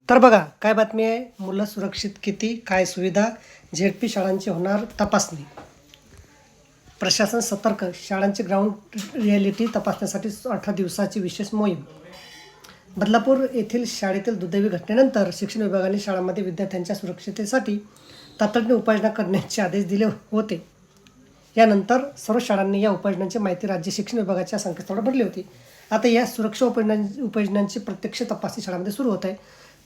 तर बघा काय बातमी आहे. मुलं सुरक्षित किती, काय सुविधा, झेडपी शाळांची होणार तपासणी. प्रशासन सतर्क, शाळांची ग्राउंड रिॲलिटी तपासण्यासाठी 18 दिवसाची विशेष मोहीम. बदलापूर येथील शाळेतील दुर्दैवी घटनेनंतर शिक्षण विभागाने शाळांमध्ये विद्यार्थ्यांच्या सुरक्षिततेसाठी तातडीने उपाययोजना करण्याचे आदेश दिले होते. यानंतर सर्व शाळांनी या उपाययोजनांची माहिती राज्य शिक्षण विभागाच्या संकेतस्थळावर भरली होती. आता या सुरक्षा उपाययोजनांची प्रत्यक्ष तपासणी शाळांमध्ये सुरू होत आहे.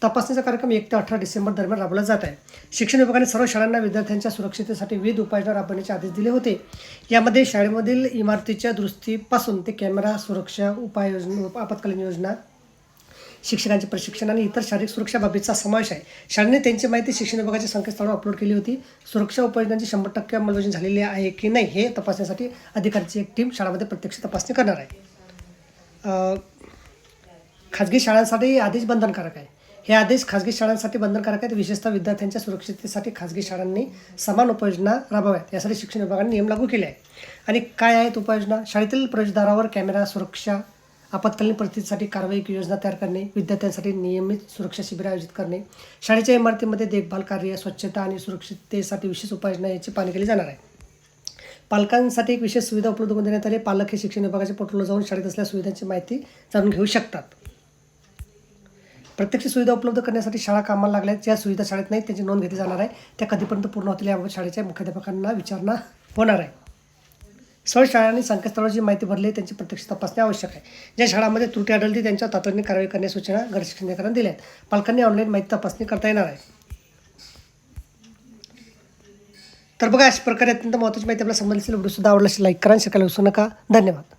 तपासणीचा कार्यक्रम 1 ते 18 डिसेंबर दरम्यान राबवला जात आहे. शिक्षण विभागाने सर्व शाळांना विद्यार्थ्यांच्या सुरक्षिततेसाठी विविध उपाययोजना राबवण्याचे आदेश दिले होते. यामध्ये शाळेमधील इमारतीच्या दुरुस्तीपासून ते कॅमेरा सुरक्षा उपाययोजना, आपत्कालीन योजना, शिक्षकांचे प्रशिक्षण आणि इतर शारीरिक सुरक्षा बाबींचा समावेश आहे. शाळेने त्यांची माहिती शिक्षण विभागाच्या संकेतस्थळावर अपलोड केली होती. सुरक्षा उपाययोजनांची 100% अंमलबजावणी झालेली आहे की नाही हे तपासण्यासाठी अधिकाऱ्यांची एक टीम शाळांमध्ये प्रत्यक्ष तपासणी करणार आहे. खाजगी शाळांसाठी आदेश बंधनकारक आहे. हे आदेश खाजगी शाळांसाठी बंधनकारक आहेत. विशेषतः विद्यार्थ्यांच्या सुरक्षिततेसाठी खाजगी शाळांनी समान उपाययोजना राबवाव्यात यासाठी शिक्षण विभागाने नियम लागू केले आहे. आणि काय आहेत उपाययोजना? शाळेतील प्रवेशद्वारावर कॅमेरा सुरक्षा, आपत्कालीन परिस्थितीसाठी कारवाई योजना तयार करणे, विद्यार्थ्यांसाठी नियमित सुरक्षा शिबिर आयोजित करणे, शाळेच्या इमारतीमध्ये देखभाल कार्य, स्वच्छता आणि सुरक्षिततेसाठी विशेष उपाययोजना याची पाहणी केली जाणार आहे. पालकांसाठी एक विशेष सुविधा उपलब्ध करून देण्यात आली. पालक हे शिक्षण विभागाच्या पोर्टलवर जाऊन शाळेत असलेल्या सुविधांची माहिती जाणून घेऊ शकतात. प्रत्यक्ष सुविधा उपलब्ध करण्यासाठी शाळा कामाला लागल्या ज्या सुविधा शाळेत नाहीत त्यांची नोंद घेतली जाणार आहे. त्या कधीपर्यंत पूर्ण होतील याबाबत शाळेच्या मुख्याध्यापकांना विचारणा होणार आहे. सर्व शाळांनी संकेतस्थळावर जी माहिती भरली त्यांची प्रत्यक्ष तपासणी आवश्यक आहे. ज्या शाळांमध्ये त्रुटी आढळली त्यांच्या तातडीने कारवाई करण्याच्या सूचना गट शिक्षणाधिकाऱ्यांना दिल्या आहेत. पालकांनी ऑनलाईन माहिती तपासणी करता येणार आहे. तर बघा अशा प्रकारे अत्यंत महत्त्वाची माहिती आपल्याला संबंधित व्हिडिओ सुद्धा आवडला लाईक करा आणि शिकायला विसरू नका. धन्यवाद.